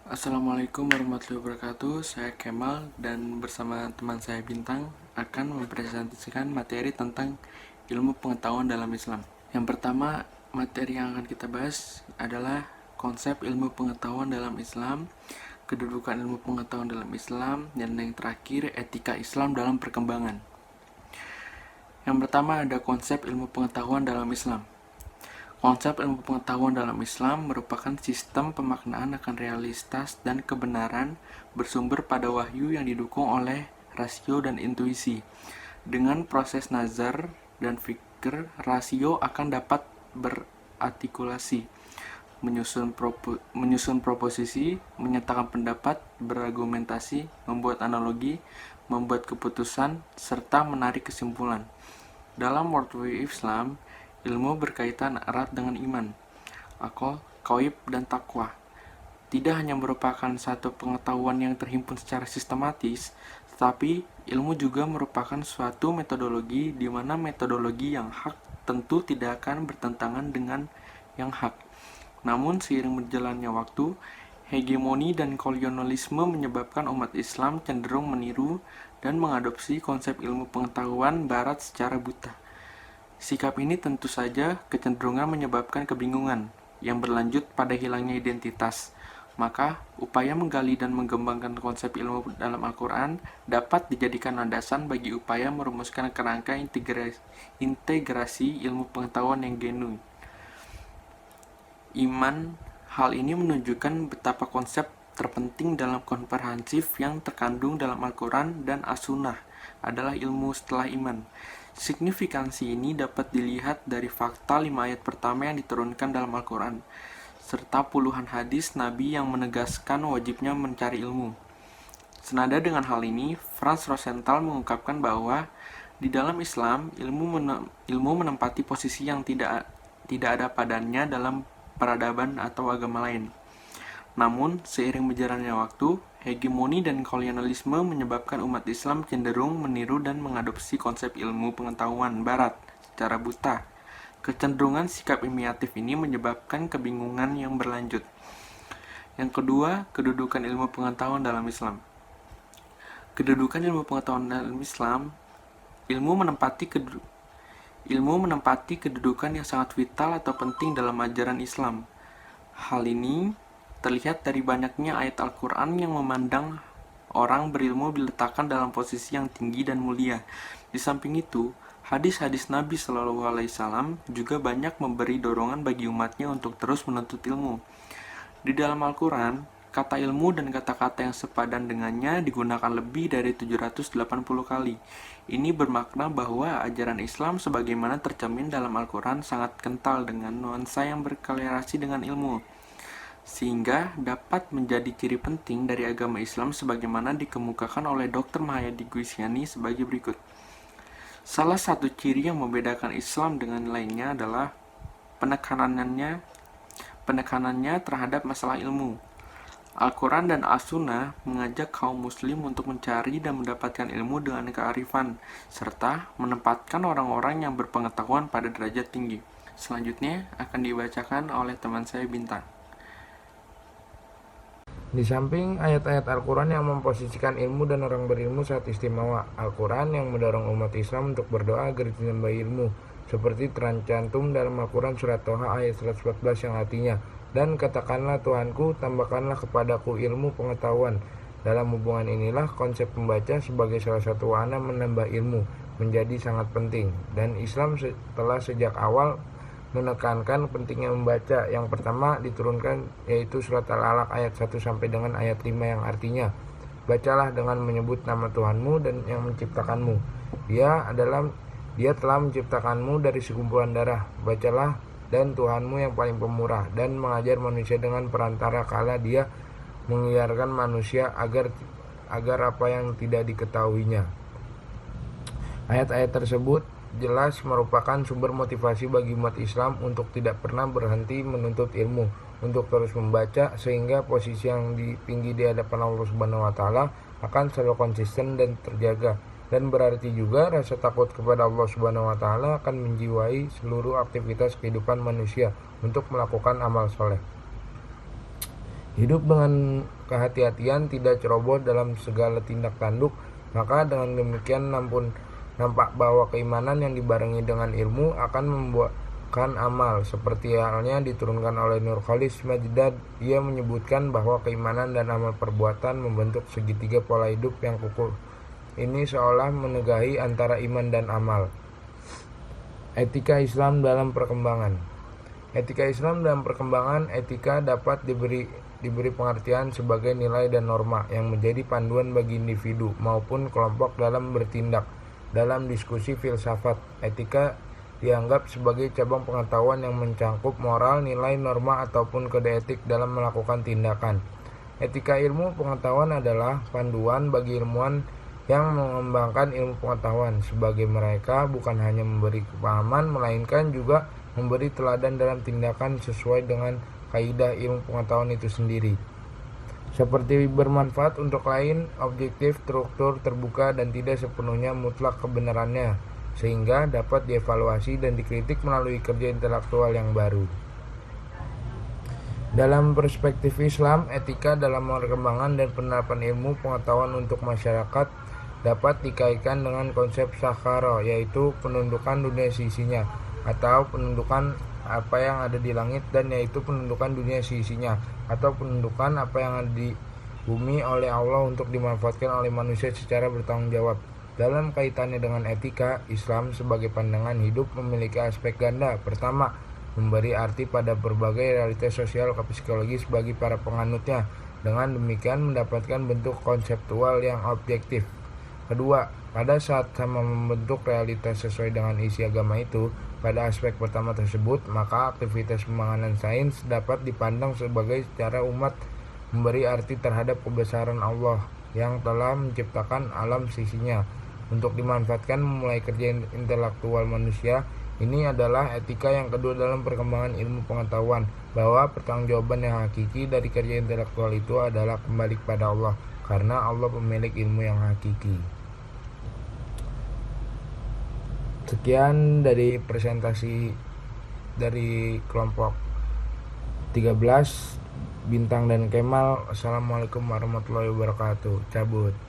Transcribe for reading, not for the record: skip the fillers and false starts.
Assalamualaikum warahmatullahi wabarakatuh. Saya Kemal dan bersama teman saya Bintang akan mempresentasikan materi tentang ilmu pengetahuan dalam Islam. Yang pertama, materi yang akan kita bahas adalah konsep ilmu pengetahuan dalam Islam, kedudukan ilmu pengetahuan dalam Islam, dan yang terakhir etika Islam dalam perkembangan. Yang pertama ada konsep ilmu pengetahuan dalam Islam. Konsep ilmu pengetahuan dalam Islam merupakan sistem pemaknaan akan realitas dan kebenaran bersumber pada wahyu yang didukung oleh rasio dan intuisi. Dengan proses nazar dan fikir, rasio akan dapat berartikulasi, menyusun proposisi, menyatakan pendapat, berargumentasi, membuat analogi, membuat keputusan, serta menarik kesimpulan. Dalam worldview Islam, ilmu berkaitan erat dengan iman, akal, qaib, dan takwa. Tidak hanya merupakan satu pengetahuan yang terhimpun secara sistematis, tetapi ilmu juga merupakan suatu metodologi di mana metodologi yang hak tentu tidak akan bertentangan dengan yang hak. Namun seiring berjalannya waktu, hegemoni dan kolonialisme menyebabkan umat Islam cenderung meniru dan mengadopsi konsep ilmu pengetahuan Barat secara buta. Sikap ini tentu saja kecenderungan menyebabkan kebingungan yang berlanjut pada hilangnya identitas. Maka, upaya menggali dan mengembangkan konsep ilmu dalam Al-Quran dapat dijadikan landasan bagi upaya merumuskan kerangka integrasi ilmu pengetahuan yang genuine. Hal ini menunjukkan betapa konsep terpenting dalam komprehensif yang terkandung dalam Al-Quran dan As-Sunnah adalah ilmu setelah iman. Signifikansi ini dapat dilihat dari fakta 5 ayat pertama yang diturunkan dalam Al-Quran, serta puluhan hadis Nabi yang menegaskan wajibnya mencari ilmu. Senada dengan hal ini, Franz Rosenthal mengungkapkan bahwa di dalam Islam, ilmu menempati posisi yang tidak ada padannya dalam peradaban atau agama lain. Namun, seiring berjalannya waktu, hegemoni dan kolonialisme menyebabkan umat Islam cenderung meniru dan mengadopsi konsep ilmu pengetahuan Barat secara buta. Kecenderungan sikap imitatif ini menyebabkan kebingungan yang berlanjut. Yang kedua, kedudukan ilmu pengetahuan dalam Islam. Kedudukan ilmu pengetahuan dalam Islam, ilmu menempati kedudukan yang sangat vital atau penting dalam ajaran Islam. Hal ini terlihat dari banyaknya ayat Al-Quran yang memandang orang berilmu diletakkan dalam posisi yang tinggi dan mulia. Di samping itu, hadis-hadis Nabi SAW juga banyak memberi dorongan bagi umatnya untuk terus menuntut ilmu. Di dalam Al-Quran, kata ilmu dan kata-kata yang sepadan dengannya digunakan lebih dari 780 kali. Ini bermakna bahwa ajaran Islam sebagaimana tercermin dalam Al-Quran sangat kental dengan nuansa yang berkorelasi dengan ilmu, sehingga dapat menjadi ciri penting dari agama Islam sebagaimana dikemukakan oleh Dr. Mahayadi Guisyani sebagai berikut. Salah satu ciri yang membedakan Islam dengan lainnya adalah penekanannya terhadap masalah ilmu. Al-Quran dan As-Sunnah mengajak kaum muslim untuk mencari dan mendapatkan ilmu dengan kearifan, serta menempatkan orang-orang yang berpengetahuan pada derajat tinggi. Selanjutnya akan dibacakan oleh teman saya Bintang. Di samping ayat-ayat Al-Quran yang memposisikan ilmu dan orang berilmu sangat istimewa, Al-Quran yang mendorong umat Islam untuk berdoa agar ditambah ilmu, seperti tercantum dalam Al-Quran surat Toha ayat 114 yang artinya, dan katakanlah Tuhanku, tambahkanlah kepadaku ilmu pengetahuan. Dalam hubungan inilah konsep pembaca sebagai salah satu wahana menambah ilmu menjadi sangat penting, dan Islam telah sejak awal menekankan pentingnya membaca. Yang pertama diturunkan yaitu surat Al-Alaq ayat 1 sampai dengan ayat 5 yang artinya, bacalah dengan menyebut nama Tuhanmu dan yang menciptakanmu. Dia telah menciptakanmu dari sekumpulan darah. Bacalah dan Tuhanmu yang paling pemurah, dan mengajar manusia dengan perantara kala dia mengiarkan manusia agar apa yang tidak diketahuinya. Ayat-ayat tersebut jelas merupakan sumber motivasi bagi umat Islam untuk tidak pernah berhenti menuntut ilmu, untuk terus membaca, sehingga posisi yang tinggi di hadapan Allah Subhanahu wa taala akan selalu konsisten dan terjaga. Dan berarti juga rasa takut kepada Allah Subhanahu wa taala akan menjiwai seluruh aktivitas kehidupan manusia untuk melakukan amal soleh. Hidup dengan kehati-hatian, tidak ceroboh dalam segala tindak tanduk, maka dengan demikian nampak bahwa keimanan yang dibarengi dengan ilmu akan membuahkan amal. Seperti halnya diturunkan oleh Nur Khalis Majdad, ia menyebutkan bahwa keimanan dan amal perbuatan membentuk segitiga pola hidup yang kukuh. Ini seolah menegahi antara iman dan amal. Etika Islam dalam perkembangan. Etika Islam dalam perkembangan. Etika dapat diberi pengertian sebagai nilai dan norma yang menjadi panduan bagi individu maupun kelompok dalam bertindak. Dalam diskusi filsafat, etika dianggap sebagai cabang pengetahuan yang mencangkup moral, nilai, norma, ataupun kode etik dalam melakukan tindakan. Etika ilmu pengetahuan adalah panduan bagi ilmuwan yang mengembangkan ilmu pengetahuan, sebagai mereka bukan hanya memberi kepahaman, melainkan juga memberi teladan dalam tindakan sesuai dengan kaidah ilmu pengetahuan itu sendiri. Seperti bermanfaat untuk lain, objektif, struktur, terbuka, dan tidak sepenuhnya mutlak kebenarannya, sehingga dapat dievaluasi dan dikritik melalui kerja intelektual yang baru. Dalam perspektif Islam, etika dalam perkembangan dan penerapan ilmu pengetahuan untuk masyarakat dapat dikaitkan dengan konsep sakhara, yaitu penundukan dunia sisinya, atau penundukan apa yang ada di langit, dan yaitu penundukan dunia sisinya, atau penundukan apa yang ada di bumi oleh Allah untuk dimanfaatkan oleh manusia secara bertanggung jawab. Dalam kaitannya dengan etika, Islam sebagai pandangan hidup memiliki aspek ganda. Pertama, memberi arti pada berbagai realitas sosial atau psikologis bagi para penganutnya, dengan demikian mendapatkan bentuk konseptual yang objektif. Kedua, pada saat sama membentuk realitas sesuai dengan isi agama itu, pada aspek pertama tersebut, maka aktivitas pembangunan sains dapat dipandang sebagai cara umat memberi arti terhadap kebesaran Allah yang telah menciptakan alam sisinya untuk dimanfaatkan memulai kerja intelektual manusia. Ini adalah etika yang kedua dalam perkembangan ilmu pengetahuan, bahwa pertanggungjawaban yang hakiki dari kerja intelektual itu adalah kembali kepada Allah, karena Allah pemilik ilmu yang hakiki. Sekian dari presentasi dari kelompok 13, Bintang dan Kemal. Assalamualaikum warahmatullahi wabarakatuh. Cabut.